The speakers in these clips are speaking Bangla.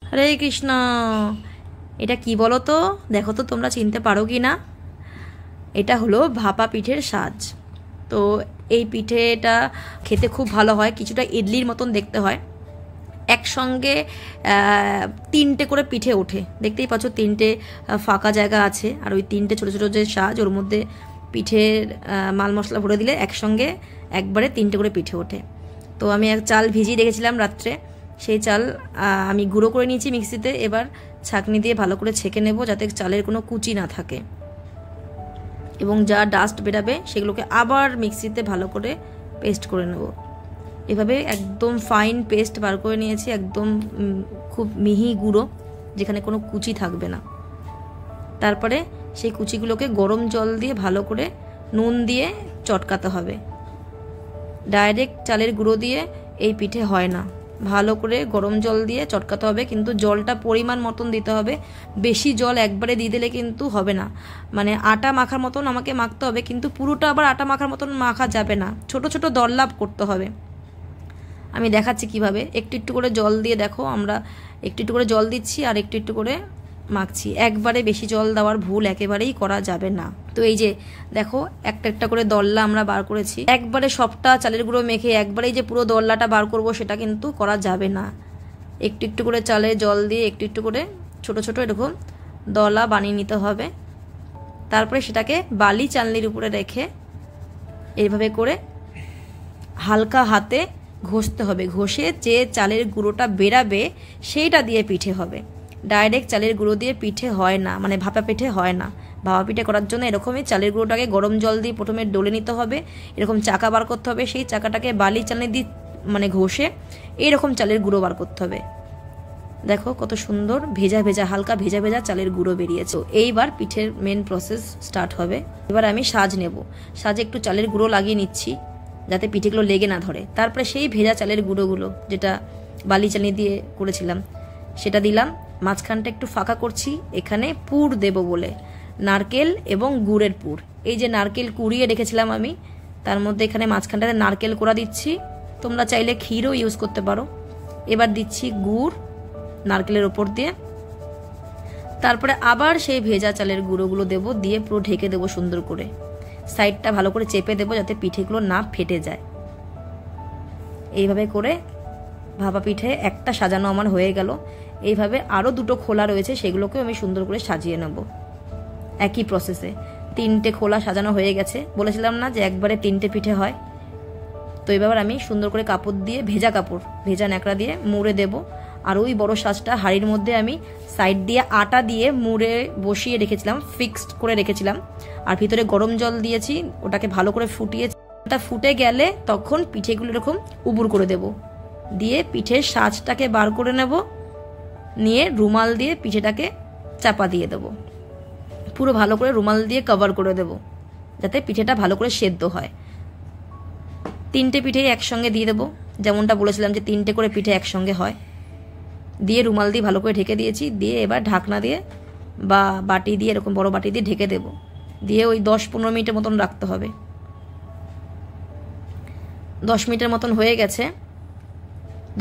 হরে কৃষ্ণ। এটা কি বলো তো, দেখো তো তোমরা চিনতে পারো কি না। এটা হলো ভাপা পিঠের সাজ। তো এই পিঠেটা খেতে খুব ভালো হয়, কিছুটা ইডলির মতন দেখতে হয়। একসঙ্গে তিনটে করে পিঠে ওঠে, দেখতেই পাচ্ছ তিনটে ফাঁকা জায়গা আছে, আর ওই তিনটে ছোটো ছোটো যে সাজ ওর মধ্যে পিঠের মাল মশলা ভরে দিলে একসঙ্গে একবারে তিনটে করে পিঠে ওঠে। তো আমি এক চাল ভিজিয়ে রেখেছিলাম রাত্রে, সেই চাল আমি গুঁড়ো করে নিয়েছি মিক্সিতে। এবার ছাঁকনি দিয়ে ভালো করে ছেঁকে নেব যাতে চালের কোনো কুচি না থাকে, এবং যা ডাস্ট বেরাবে সেগুলোকে আবার মিক্সিতে ভালো করে পেস্ট করে নেব। এভাবে একদম ফাইন পেস্ট বার করে নিয়েছি, একদম খুব মিহি গুঁড়ো, যেখানে কোনো কুচি থাকবে না। তারপরে সেই কুচিগুলোকে গরম জল দিয়ে ভালো করে নুন দিয়ে চটকাতে হবে। ডাইরেক্ট চালের গুঁড়ো দিয়ে এই পিঠে হয় না, ভালো করে গরম জল দিয়ে চটকাতে হবে, কিন্তু জলটা পরিমাণ মতন দিতে হবে। বেশি জল একবারে দিয়ে দিলে কিন্তু হবে না, মানে আটা মাখার মতন আমাকে মাখতে হবে, কিন্তু পুরোটা আবার আটা মাখার মতন মাখা যাবে না, ছোট ছোট দরলাপ করতে হবে। আমি দেখাচ্ছি কিভাবে। একটু একটু করে জল দিয়ে দেখো, আমরা একটু একটু করে জল দিচ্ছি আর একটু একটু করে মাখছি। একবারে বেশি জল দেওয়ার ভুল একেবারেই করা যাবে না। তো এই যে দেখো একটা একটা করে দল্লা আমরা বার করেছি। একবারে সবটা চালের গুঁড়ো মেখে একবারেই যে পুরো দল্লাটা বার করব সেটা কিন্তু করা যাবে না। একটু একটু করে চালের জল দিয়ে একটু একটু করে ছোট ছোট এরকম দলা বানিয়ে নিতে হবে। তারপরে সেটাকে বালি চালনির উপরে রেখে এইভাবে করে হালকা হাতে ঘষতে হবে। ঘষে যে চালের গুঁড়োটা বেরাবে সেইটা দিয়ে পিঠে হবে। ডাইরেক্ট চালের গুঁড়ো দিয়ে পিঠে হয় না, মানে ভাপা পিঠে হয় না। ভাপা পিঠে করার জন্য এরকমই চালের গুঁড়োটাকে গরম জল দিয়ে প্রথমে ডলে নিতে হবে, এরকম চাকা বার করতে হবে, সেই চাকাটাকে বালি চালনি দিয়ে মানে ঘষে এইরকম চালের গুঁড়ো বার করতে হবে। দেখো কত সুন্দর ভেজা ভেজা, হালকা ভেজা ভেজা চালের গুঁড়ো বেরিয়েছে। এইবার পিঠের মেন প্রসেস স্টার্ট হবে। এবার আমি সাজ নেব। সাজে একটু চালের গুঁড়ো লাগিয়ে নিচ্ছি যাতে পিঠেগুলো লেগে না ধরে। তারপরে সেই ভেজা চালের গুঁড়োগুলো যেটা বালি চালনি দিয়ে করেছিলাম সেটা দিলাম। মাঝখানটা একটু ফাঁকা করছি, এখানে পুর দেব বলে, নারকেল এবং গুড়ের পুর। এই যে নারকেল কুড়িয়ে রেখেছিলাম আমি, তার মধ্যে এখানে মাঝখানটাতে নারকেল কোড়া দিচ্ছি। তোমরা চাইলে ক্ষীরও ইউজ করতে পারো। এবার দিচ্ছি গুড় নারকেলের ওপর দিয়ে। তারপরে আবার সেই ভেজা চালের গুঁড়োগুলো দেবো, দিয়ে পুরো ঢেকে দেবো সুন্দর করে। সাইডটা ভালো করে চেপে দেবো যাতে পিঠেগুলো না ফেটে যায়। এইভাবে করে ভাপা পিঠে একটা সাজানো আমার হয়ে গেল। এইভাবে আরও দুটো খোলা রয়েছে, সেগুলোকেও আমি সুন্দর করে সাজিয়ে নেব একই প্রসেসে। তিনটে খোলা সাজানো হয়ে গেছে, বলেছিলাম না যে একবারে তিনটে পিঠে হয়। তো এবার আমি সুন্দর করে কাপড় দিয়ে, ভেজা কাপড়, ভেজা ন্যাকড়া দিয়ে মুড়ে দেব। আর ওই বড় সাজটা হাঁড়ির মধ্যে আমি সাইড দিয়ে আটা দিয়ে মুড়ে বসিয়ে রেখেছিলাম, ফিক্সড করে রেখেছিলাম। আর ভিতরে গরম জল দিয়েছি, ওটাকে ভালো করে ফুটিয়েছি। ওটা ফুটে গেলে তখন পিঠেগুলো এরকম উবুর করে দেব, দিয়ে পিঠের সাজটাকে বার করে নেব, নিয়ে রুমাল দিয়ে পিঠেটাকে চাপা দিয়ে দেব। পুরো ভালো করে রুমাল দিয়ে কভার করে দেব যাতে পিঠেটা ভালো করে সেদ্ধ হয়। তিনটে পিঠেই একসঙ্গে দিয়ে দেবো, যেমনটা বলেছিলাম যে তিনটে করে পিঠে একসঙ্গে হয়। দিয়ে রুমাল দিয়ে ভালো করে ঢেকে দিয়েছি। দিয়ে এবার ঢাকনা দিয়ে বা বাটি দিয়ে, এরকম বড় বাটি দিয়ে ঢেকে দেব। দিয়ে ওই 10-15 মিনিটের মতন রাখতে হবে। 10 মিনিটের মতন হয়ে গেছে।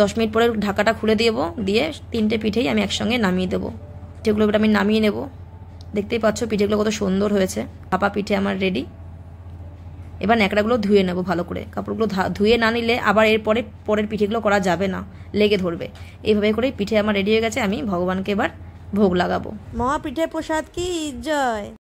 10 মিনিট পরে ঢাকাটা খুলে দেবো, দিয়ে তিনটে পিঠেই আমি একসঙ্গে নামিয়ে দেবো। পিঠেগুলো এবার আমি নামিয়ে নেব। দেখতেই পাচ্ছ পিঠেগুলো কত সুন্দর হয়েছে। ভাপা পিঠে আমার রেডি। এবার ন্যাকড়াগুলো ধুয়ে নেব ভালো করে। কাপড়গুলো ধুয়ে না নিলে আবার পরের পিঠেগুলো করা যাবে না, লেগে ধরবে। এইভাবে করে পিঠে আমার রেডি হয়ে গেছে। আমি ভগবানকে এবার ভোগ লাগাবো। মহাপিঠে প্রসাদ কি জয়।